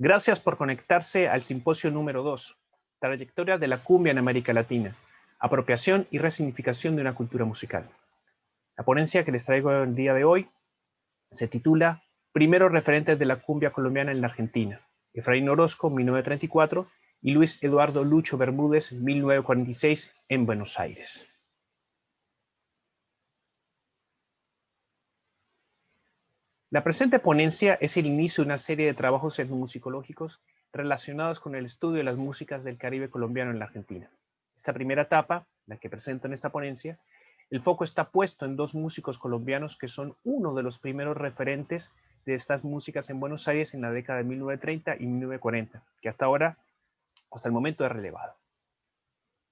Gracias por conectarse al simposio número 2, Trayectoria de la cumbia en América Latina, apropiación y resignificación de una cultura musical. La ponencia que les traigo el día de hoy se titula Primeros referentes de la cumbia colombiana en la Argentina, Efraín Orozco, 1934, y Luis Eduardo Lucho Bermúdez, 1946, en Buenos Aires. La presente ponencia es el inicio de una serie de trabajos etnomusicológicos relacionados con el estudio de las músicas del Caribe colombiano en la Argentina. Esta primera etapa, la que presento en esta ponencia, el foco está puesto en dos músicos colombianos que son uno de los primeros referentes de estas músicas en Buenos Aires en la década de 1930 y 1940, que hasta el momento es relevado.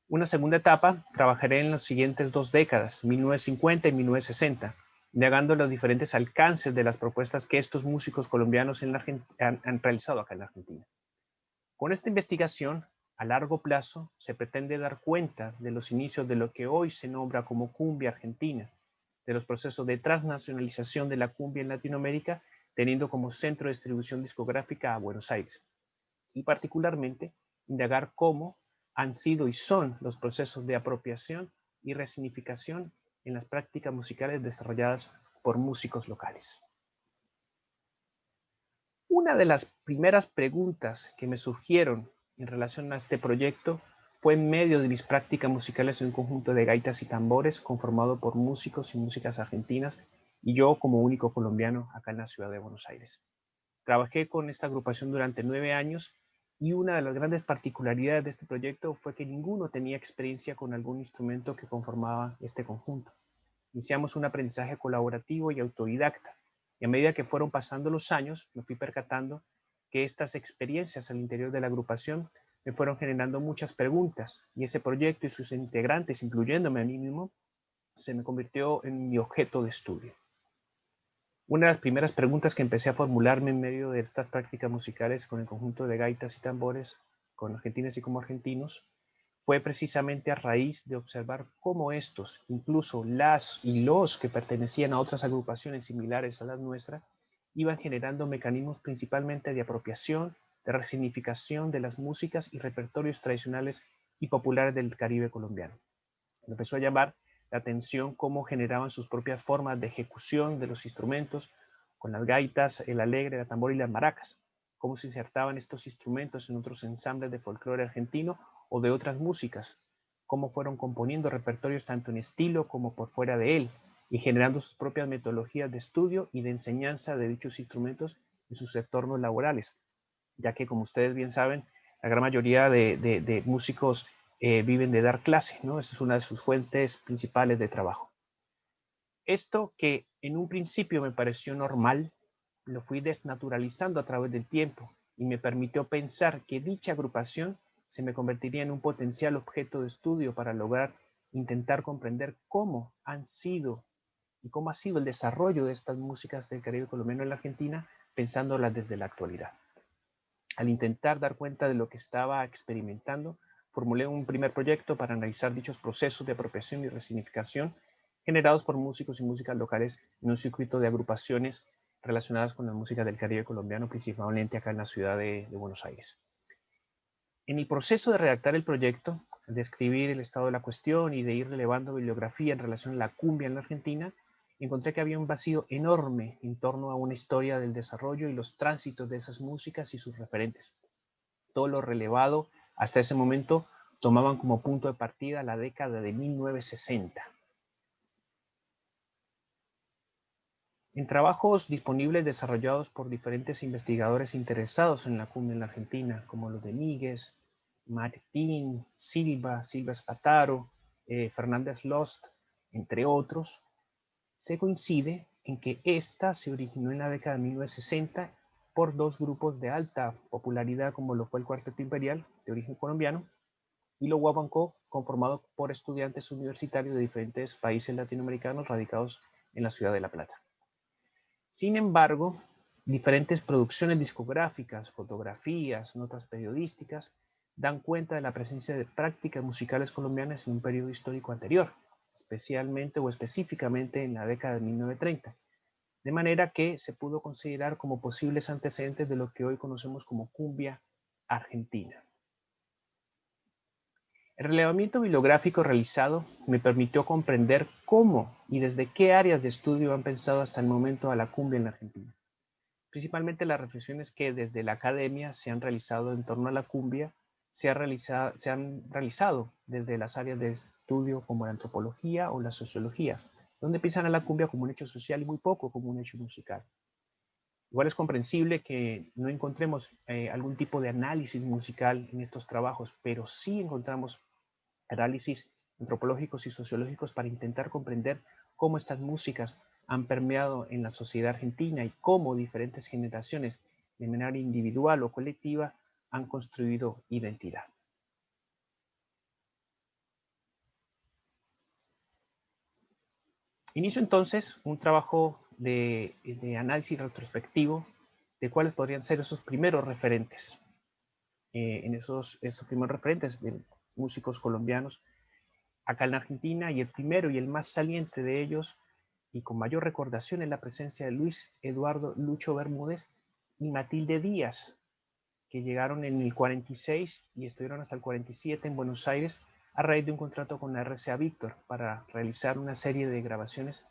Una segunda etapa, trabajaré en las siguientes dos décadas, 1950 y 1960, indagando los diferentes alcances de las propuestas que estos músicos colombianos han realizado acá en la Argentina. Con esta investigación, a largo plazo, se pretende dar cuenta de los inicios de lo que hoy se nombra como cumbia argentina, de los procesos de transnacionalización de la cumbia en Latinoamérica, teniendo como centro de distribución discográfica a Buenos Aires, y particularmente indagar cómo han sido y son los procesos de apropiación y resignificación en las prácticas musicales desarrolladas por músicos locales. Una de las primeras preguntas que me surgieron en relación a este proyecto fue en medio de mis prácticas musicales en un conjunto de gaitas y tambores conformado por músicos y músicas argentinas y yo como único colombiano acá en la ciudad de Buenos Aires. Trabajé con esta agrupación durante 9 años y una de las grandes particularidades de este proyecto fue que ninguno tenía experiencia con algún instrumento que conformaba este conjunto. Iniciamos un aprendizaje colaborativo y autodidacta, y a medida que fueron pasando los años, me fui percatando que estas experiencias al interior de la agrupación me fueron generando muchas preguntas, y ese proyecto y sus integrantes, incluyéndome a mí mismo, se me convirtió en mi objeto de estudio. Una de las primeras preguntas que empecé a formularme en medio de estas prácticas musicales con el conjunto de gaitas y tambores, con argentinas y como argentinos, fue precisamente a raíz de observar cómo estos, incluso las y los que pertenecían a otras agrupaciones similares a las nuestras, iban generando mecanismos principalmente de apropiación, de resignificación de las músicas y repertorios tradicionales y populares del Caribe colombiano. Me empezó a llamar la atención cómo generaban sus propias formas de ejecución de los instrumentos, con las gaitas, el alegre, la tambor y las maracas, cómo se insertaban estos instrumentos en otros ensambles de folclore argentino o de otras músicas, cómo fueron componiendo repertorios tanto en estilo como por fuera de él, y generando sus propias metodologías de estudio y de enseñanza de dichos instrumentos en sus entornos laborales, ya que como ustedes bien saben, la gran mayoría de músicos viven de dar clase, ¿no? Esa es una de sus fuentes principales de trabajo. Esto que en un principio me pareció normal, lo fui desnaturalizando a través del tiempo y me permitió pensar que dicha agrupación se me convertiría en un potencial objeto de estudio para lograr intentar comprender cómo han sido y cómo ha sido el desarrollo de estas músicas del Caribe colombiano en la Argentina, pensándolas desde la actualidad. Al intentar dar cuenta de lo que estaba experimentando, formulé un primer proyecto para analizar dichos procesos de apropiación y resignificación generados por músicos y músicas locales en un circuito de agrupaciones relacionadas con la música del Caribe colombiano, principalmente acá en la ciudad de Buenos Aires. En el proceso de redactar el proyecto, de escribir el estado de la cuestión y de ir relevando bibliografía en relación a la cumbia en la Argentina, encontré que había un vacío enorme en torno a una historia del desarrollo y los tránsitos de esas músicas y sus referentes. Todo lo relevado hasta ese momento tomaban como punto de partida la década de 1960. En trabajos disponibles desarrollados por diferentes investigadores interesados en la cumbia en la Argentina, como los de Míguez, Martín, Silva Spataro, Fernández Lost, entre otros, se coincide en que esta se originó en la década de 1960 por dos grupos de alta popularidad como lo fue el Cuarteto Imperial, de origen colombiano, y lo Guapanco, conformado por estudiantes universitarios de diferentes países latinoamericanos radicados en la ciudad de La Plata. Sin embargo, diferentes producciones discográficas, fotografías, notas periodísticas, dan cuenta de la presencia de prácticas musicales colombianas en un periodo histórico anterior, especialmente o específicamente en la década de 1930, de manera que se pudo considerar como posibles antecedentes de lo que hoy conocemos como cumbia argentina. El relevamiento bibliográfico realizado me permitió comprender cómo y desde qué áreas de estudio han pensado hasta el momento a la cumbia en la Argentina. Principalmente las reflexiones que desde la academia se han realizado en torno a la cumbia se han realizado desde las áreas de estudio como la antropología o la sociología, donde piensan a la cumbia como un hecho social y muy poco como un hecho musical. Igual es comprensible que no encontremos algún tipo de análisis musical en estos trabajos, pero sí encontramos análisis antropológicos y sociológicos para intentar comprender cómo estas músicas han permeado en la sociedad argentina y cómo diferentes generaciones, de manera individual o colectiva, han construido identidad. Inicio entonces un trabajo de análisis retrospectivo de cuáles podrían ser esos primeros referentes, esos primeros referentes de músicos colombianos acá en Argentina, y el primero y el más saliente de ellos y con mayor recordación es la presencia de Luis Eduardo Lucho Bermúdez y Matilde Díaz, que llegaron en el 46 y estuvieron hasta el 47 en Buenos Aires a raíz de un contrato con la RCA Víctor para realizar una serie de grabaciones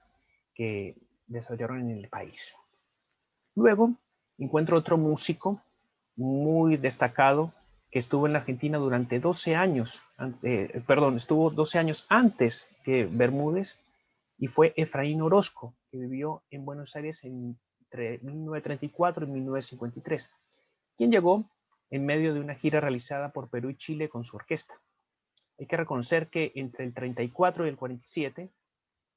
que desarrollaron en el país. Luego encuentro otro músico muy destacado que estuvo en la Argentina durante 12 años, estuvo 12 años antes que Bermúdez, y fue Efraín Orozco, que vivió en Buenos Aires entre 1934 y 1953, quien llegó en medio de una gira realizada por Perú y Chile con su orquesta. Hay que reconocer que entre el 34 y el 47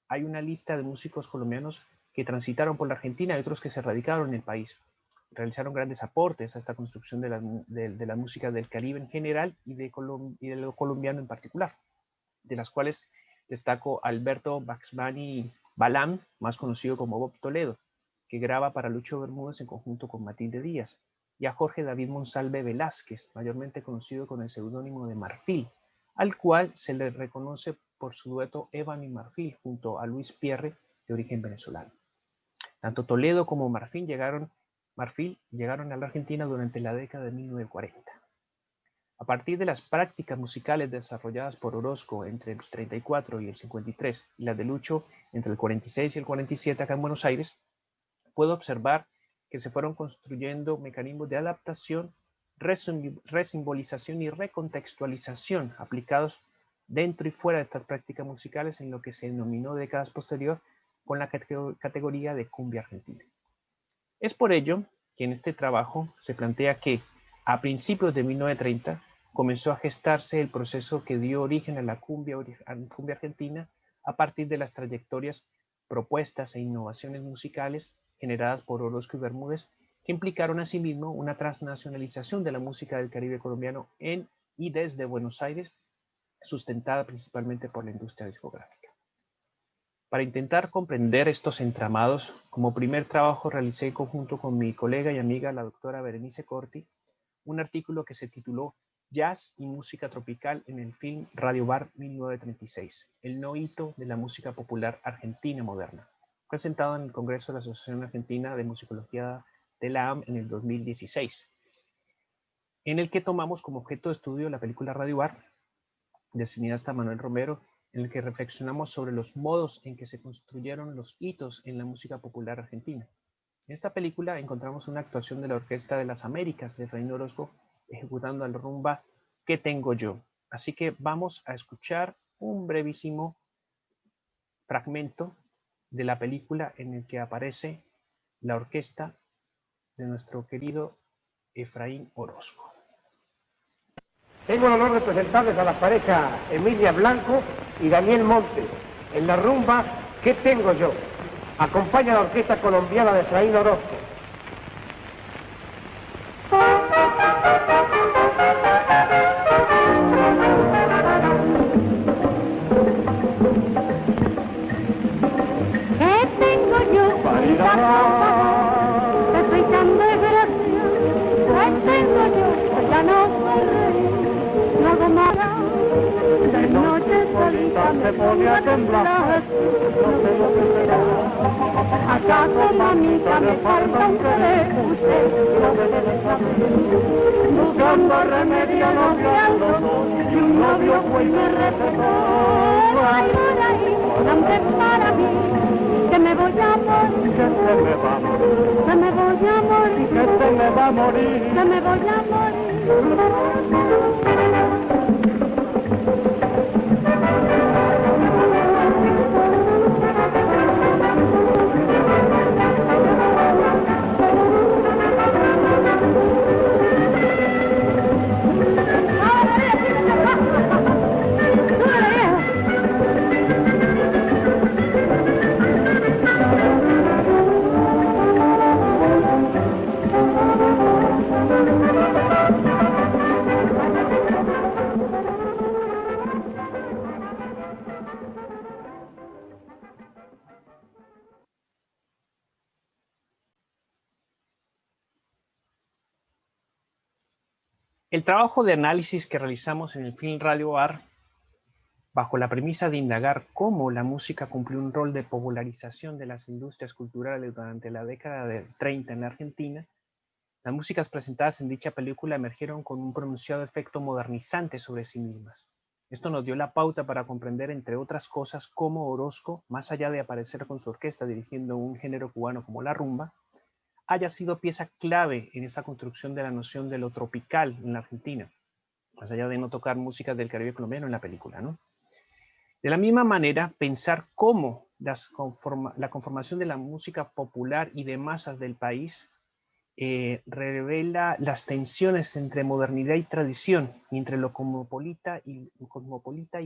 hay una lista de músicos colombianos que transitaron por la Argentina y otros que se radicaron en el país. Realizaron grandes aportes a esta construcción de la música del Caribe en general y de lo colombiano en particular, de las cuales destaco a Alberto Baxmani Balam, más conocido como Bob Toledo, que graba para Lucho Bermúdez en conjunto con Matilde Díaz, y a Jorge David Monsalve Velázquez, mayormente conocido con el seudónimo de Marfil, al cual se le reconoce por su dueto Ébano y Marfil junto a Luis Pierre, de origen venezolano. Tanto Toledo como Marfil llegaron a la Argentina durante la década de 1940. A partir de las prácticas musicales desarrolladas por Orozco entre el 34 y el 53 y las de Lucho entre el 46 y el 47 acá en Buenos Aires, puedo observar que se fueron construyendo mecanismos de adaptación, resimbolización y recontextualización aplicados dentro y fuera de estas prácticas musicales en lo que se denominó décadas posterior con la categoría de cumbia argentina. Es por ello que en este trabajo se plantea que a principios de 1930 comenzó a gestarse el proceso que dio origen a la cumbia argentina a partir de las trayectorias, propuestas e innovaciones musicales generadas por Orozco y Bermúdez, que implicaron asimismo una transnacionalización de la música del Caribe colombiano en y desde Buenos Aires, sustentada principalmente por la industria discográfica. Para intentar comprender estos entramados, como primer trabajo realicé en conjunto con mi colega y amiga, la doctora Berenice Corti, un artículo que se tituló Jazz y música tropical en el film Radio Bar 1936, el no hito de la música popular argentina moderna, presentado en el Congreso de la Asociación Argentina de Musicología de la AM en el 2016, en el que tomamos como objeto de estudio la película Radio Bar, del cineasta Manuel Romero, en el que reflexionamos sobre los modos en que se construyeron los hitos en la música popular argentina. En esta película encontramos una actuación de la Orquesta de las Américas de Efraín Orozco ejecutando la rumba ¿Qué tengo yo? Así que vamos a escuchar un brevísimo fragmento de la película en el que aparece la orquesta de nuestro querido Efraín Orozco. Tengo el honor de presentarles a la pareja Emilia Blanco y Daniel Montes en la rumba ¿Qué tengo yo? Acompaña a la orquesta colombiana de Efraín Orozco. ¿Qué tengo yo? Que soy tan desgraciado. ¿Qué tengo yo? Ya no soy rey, no hago nada. De noche solita me pone a temblar. No sé lo que será. ¿Acaso, mamita, me falta un querer? Usted lo debe saber. Buscando remedio a los llantos, y un novio fue y me respetó. Ay, ay, hombre, para mí, que me voy a morir. Que se me va a morir. Que me voy a morir. Que se me va a morir. Que me voy a morir. El trabajo de análisis que realizamos en el Film Radio AR, bajo la premisa de indagar cómo la música cumplió un rol de popularización de las industrias culturales durante la década del 30 en la Argentina, las músicas presentadas en dicha película emergieron con un pronunciado efecto modernizante sobre sí mismas. Esto nos dio la pauta para comprender, entre otras cosas, cómo Orozco, más allá de aparecer con su orquesta dirigiendo un género cubano como la rumba, haya sido pieza clave en esa construcción de la noción de lo tropical en la Argentina, más allá de no tocar música del Caribe colombiano en la película, ¿no? De la misma manera, pensar cómo la conformación de la música popular y de masas del país revela las tensiones entre modernidad y tradición, y entre lo cosmopolita y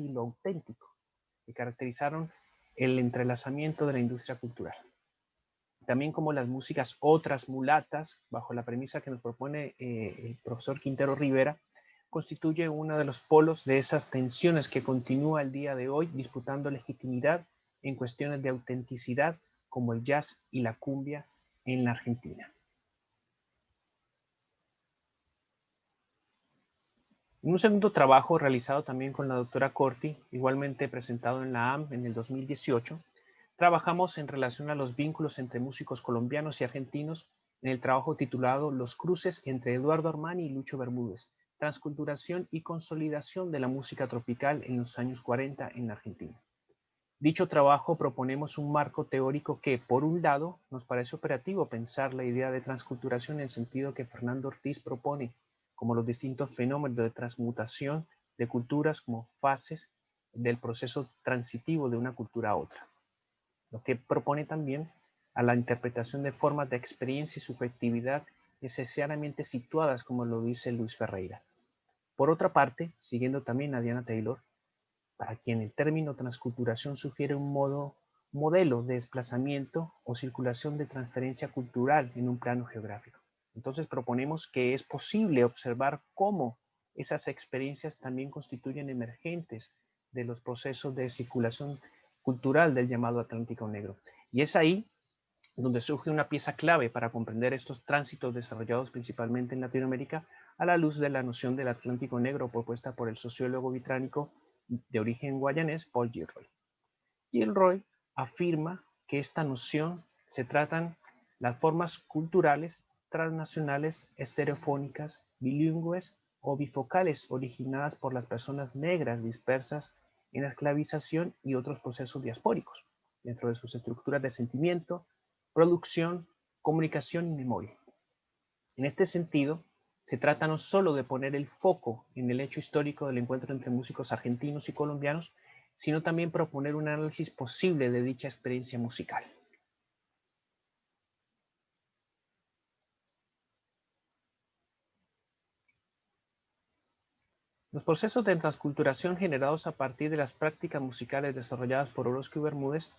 lo auténtico, que caracterizaron el entrelazamiento de la industria cultural. También como las músicas otras mulatas, bajo la premisa que nos propone el profesor Quintero Rivera, constituye uno de los polos de esas tensiones que continúa el día de hoy disputando legitimidad en cuestiones de autenticidad como el jazz y la cumbia en la Argentina. En un segundo trabajo realizado también con la doctora Corti, igualmente presentado en la AM en el 2018, trabajamos en relación a los vínculos entre músicos colombianos y argentinos en el trabajo titulado Los cruces entre Eduardo Armani y Lucho Bermúdez, transculturación y consolidación de la música tropical en los años 40 en la Argentina. Dicho trabajo proponemos un marco teórico que, por un lado, nos parece operativo pensar la idea de transculturación en el sentido que Fernando Ortiz propone, como los distintos fenómenos de transmutación de culturas como fases del proceso transitivo de una cultura a otra, lo que propone también a la interpretación de formas de experiencia y subjetividad necesariamente situadas, como lo dice Luis Ferreira. Por otra parte, siguiendo también a Diana Taylor, para quien el término transculturación sugiere un modelo de desplazamiento o circulación de transferencia cultural en un plano geográfico. Entonces proponemos que es posible observar cómo esas experiencias también constituyen emergentes de los procesos de circulación cultural del llamado Atlántico Negro. Y es ahí donde surge una pieza clave para comprender estos tránsitos desarrollados principalmente en Latinoamérica a la luz de la noción del Atlántico Negro propuesta por el sociólogo británico de origen guayanés Paul Gilroy. Gilroy afirma que esta noción se tratan las formas culturales transnacionales estereofónicas, bilingües o bifocales originadas por las personas negras dispersas en la esclavización y otros procesos diaspóricos, dentro de sus estructuras de sentimiento, producción, comunicación y memoria. En este sentido, se trata no solo de poner el foco en el hecho histórico del encuentro entre músicos argentinos y colombianos, sino también proponer un análisis posible de dicha experiencia musical. Los procesos de transculturación generados a partir de las prácticas musicales desarrolladas por Orozco y Bermúdez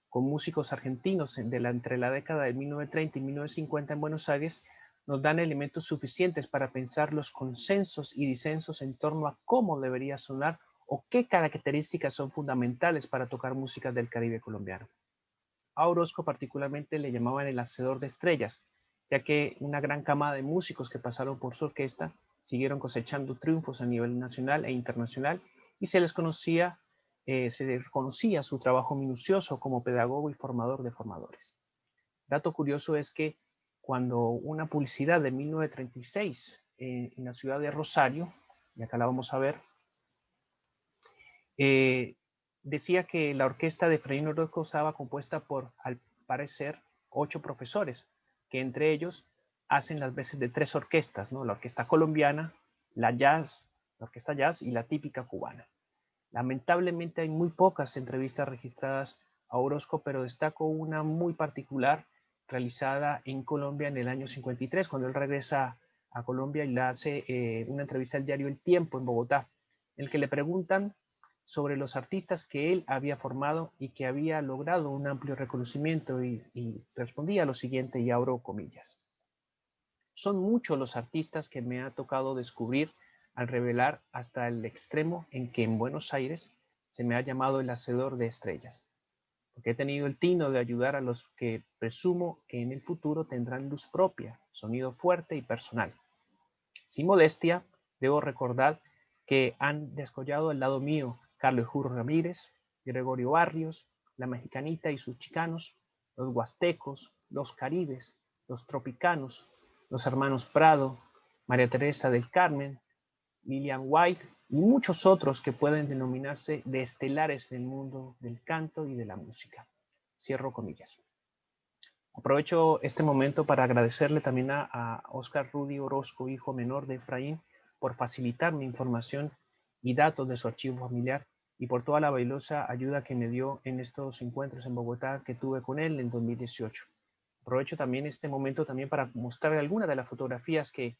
con músicos argentinos entre la década de 1930 y 1950 en Buenos Aires nos dan elementos suficientes para pensar los consensos y disensos en torno a cómo debería sonar o qué características son fundamentales para tocar música del Caribe colombiano. A Orozco particularmente le llamaban el hacedor de estrellas, ya que una gran camada de músicos que pasaron por su orquesta siguieron cosechando triunfos a nivel nacional e internacional y se reconocía su trabajo minucioso como pedagogo y formador de formadores. Dato curioso es que cuando una publicidad de 1936 en la ciudad de Rosario, y acá la vamos a ver, decía que la orquesta de Efraín Orozco estaba compuesta por, al parecer, 8 profesores, que entre ellos hacen las veces de 3 orquestas, ¿no? La orquesta colombiana, la orquesta jazz y la típica cubana. Lamentablemente hay muy pocas entrevistas registradas a Orozco, pero destaco una muy particular realizada en Colombia en el año 53, cuando él regresa a Colombia y le hace una entrevista al diario El Tiempo en Bogotá, en el que le preguntan sobre los artistas que él había formado y que había logrado un amplio reconocimiento y respondía lo siguiente, y abro comillas: son muchos los artistas que me ha tocado descubrir al revelar hasta el extremo en que en Buenos Aires se me ha llamado el hacedor de estrellas, porque he tenido el tino de ayudar a los que presumo que en el futuro tendrán luz propia, sonido fuerte y personal. Sin modestia, debo recordar que han descollado al lado mío Carlos Juro Ramírez, Gregorio Barrios, la Mexicanita y sus chicanos, los huastecos, los caribes, los tropicanos, los hermanos Prado, María Teresa del Carmen, Lillian White y muchos otros que pueden denominarse de estelares del mundo del canto y de la música. Cierro comillas. Aprovecho este momento para agradecerle también a Óscar Rudy Orozco, hijo menor de Efraín, por facilitarme información y datos de su archivo familiar y por toda la valiosa ayuda que me dio en estos encuentros en Bogotá que tuve con él en 2018. Aprovecho también este momento también para mostrar algunas de las fotografías que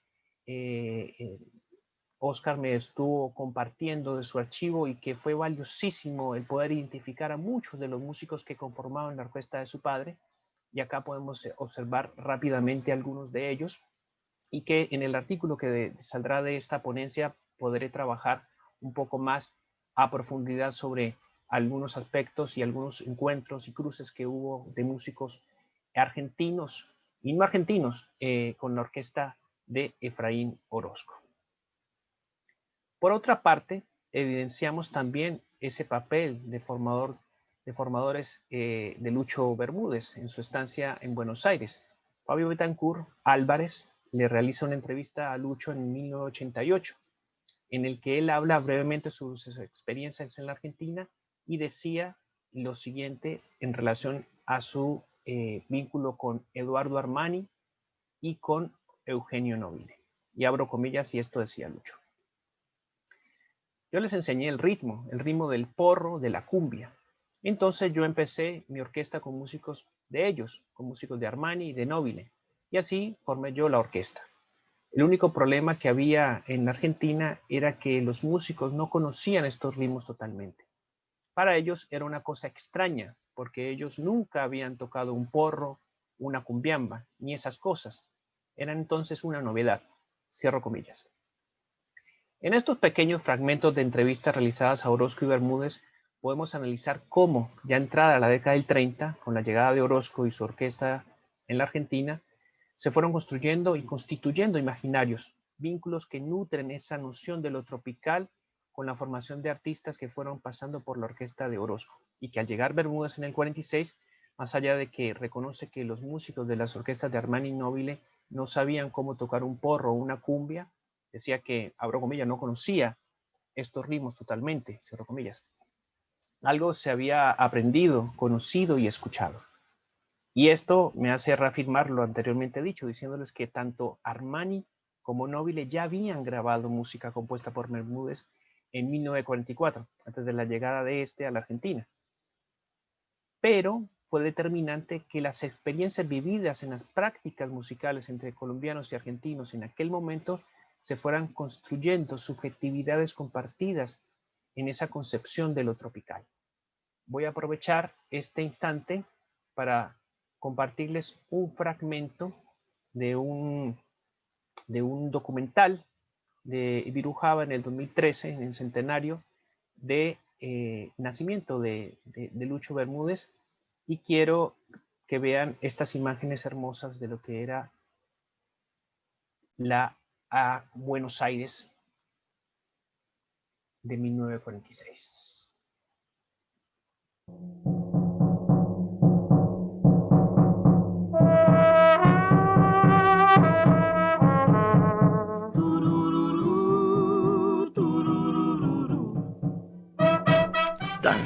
Óscar me estuvo compartiendo de su archivo y que fue valiosísimo el poder identificar a muchos de los músicos que conformaban la orquesta de su padre. Y acá podemos observar rápidamente algunos de ellos y que en el artículo que saldrá de esta ponencia podré trabajar un poco más a profundidad sobre algunos aspectos y algunos encuentros y cruces que hubo de músicos argentinos y no argentinos con la orquesta de Efraín Orozco. Por otra parte, evidenciamos también ese papel de formadores de Lucho Bermúdez en su estancia en Buenos Aires. Fabio Betancourt Álvarez le realiza una entrevista a Lucho en 1988, en el que él habla brevemente sobre sus experiencias en la Argentina y decía lo siguiente en relación a su vínculo con Eduardo Armani y con Eugenio Nobile. Y abro comillas, y esto decía Lucho: yo les enseñé el ritmo del porro, de la cumbia. Entonces yo empecé mi orquesta con músicos de ellos, con músicos de Armani y de Nobile, y así formé yo la orquesta. El único problema que había en Argentina era que los músicos no conocían estos ritmos totalmente. Para ellos era una cosa extraña, porque ellos nunca habían tocado un porro, una cumbiamba, ni esas cosas. Era entonces una novedad. Cierro comillas. En estos pequeños fragmentos de entrevistas realizadas a Orozco y Bermúdez, podemos analizar cómo, ya entrada la década del 30, con la llegada de Orozco y su orquesta en la Argentina, se fueron construyendo y constituyendo imaginarios, vínculos que nutren esa noción de lo tropical con la formación de artistas que fueron pasando por la orquesta de Orozco, y que al llegar Bermúdez en el 46, más allá de que reconoce que los músicos de las orquestas de Armani y Nobile no sabían cómo tocar un porro o una cumbia, decía que, abro comillas, no conocía estos ritmos totalmente, cierro comillas. Algo se había aprendido, conocido y escuchado. Y esto me hace reafirmar lo anteriormente dicho, diciéndoles que tanto Armani como Nobile ya habían grabado música compuesta por Bermúdez en 1944, antes de la llegada de este a la Argentina. Pero fue determinante que las experiencias vividas en las prácticas musicales entre colombianos y argentinos en aquel momento se fueran construyendo subjetividades compartidas en esa concepción de lo tropical. Voy a aprovechar este instante para compartirles un fragmento de un documental de Ibirú Java en el 2013, en el centenario de nacimiento de Lucho Bermúdez, y quiero que vean estas imágenes hermosas de lo que era la Buenos Aires de 1946.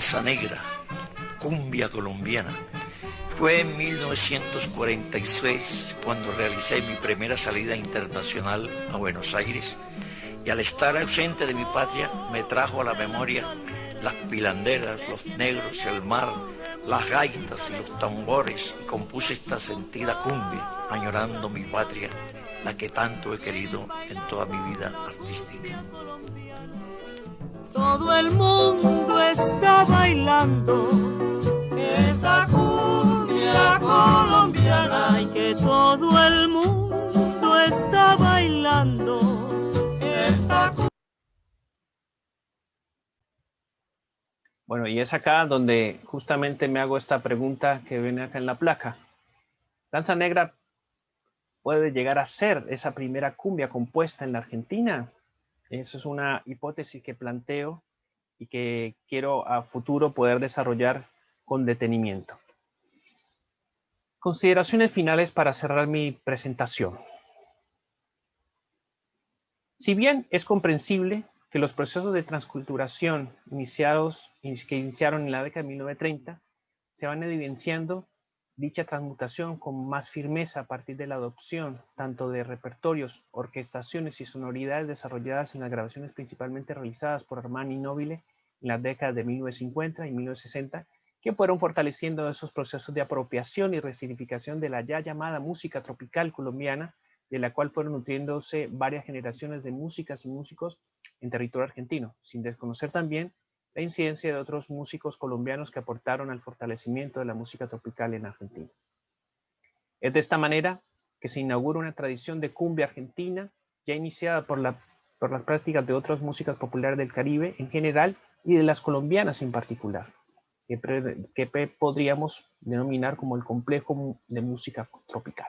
danza negra, cumbia colombiana. Fue en 1946 cuando realicé mi primera salida internacional a Buenos Aires, y al estar ausente de mi patria me trajo a la memoria las pilanderas, los negros, el mar, las gaitas y los tambores, y compuse esta sentida cumbia, añorando mi patria, la que tanto he querido en toda mi vida artística. Todo el mundo está bailando esta cumbia colombiana, y que todo el mundo está bailando esta cumbia. Bueno, y es acá donde justamente me hago esta pregunta que viene acá en la placa. ¿Danza negra puede llegar a ser esa primera cumbia compuesta en la Argentina? Eso es una hipótesis que planteo y que quiero a futuro poder desarrollar con detenimiento. Consideraciones finales para cerrar mi presentación. Si bien es comprensible que los procesos de transculturación que iniciaron en la década de 1930 se van evidenciando dicha transmutación con más firmeza a partir de la adopción tanto de repertorios, orquestaciones y sonoridades desarrolladas en las grabaciones principalmente realizadas por Armani Nobile en las décadas de 1950 y 1960, que fueron fortaleciendo esos procesos de apropiación y resignificación de la ya llamada música tropical colombiana, de la cual fueron nutriéndose varias generaciones de músicas y músicos en territorio argentino, sin desconocer también la incidencia de otros músicos colombianos que aportaron al fortalecimiento de la música tropical en Argentina. Es de esta manera que se inaugura una tradición de cumbia argentina, ya iniciada por las prácticas de otras músicas populares del Caribe en general y de las colombianas en particular, que podríamos denominar como el complejo de música tropical.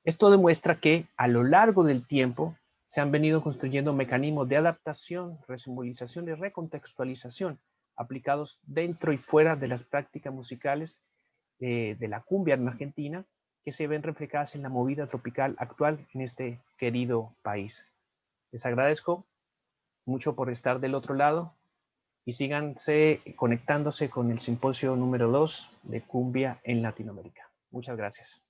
Esto demuestra que a lo largo del tiempo se han venido construyendo mecanismos de adaptación, resimbolización y recontextualización aplicados dentro y fuera de las prácticas musicales de la cumbia en Argentina, que se ven reflejadas en la movida tropical actual en este querido país. Les agradezco mucho por estar del otro lado y síganse conectándose con el simposio número 2 de Cumbia en Latinoamérica. Muchas gracias.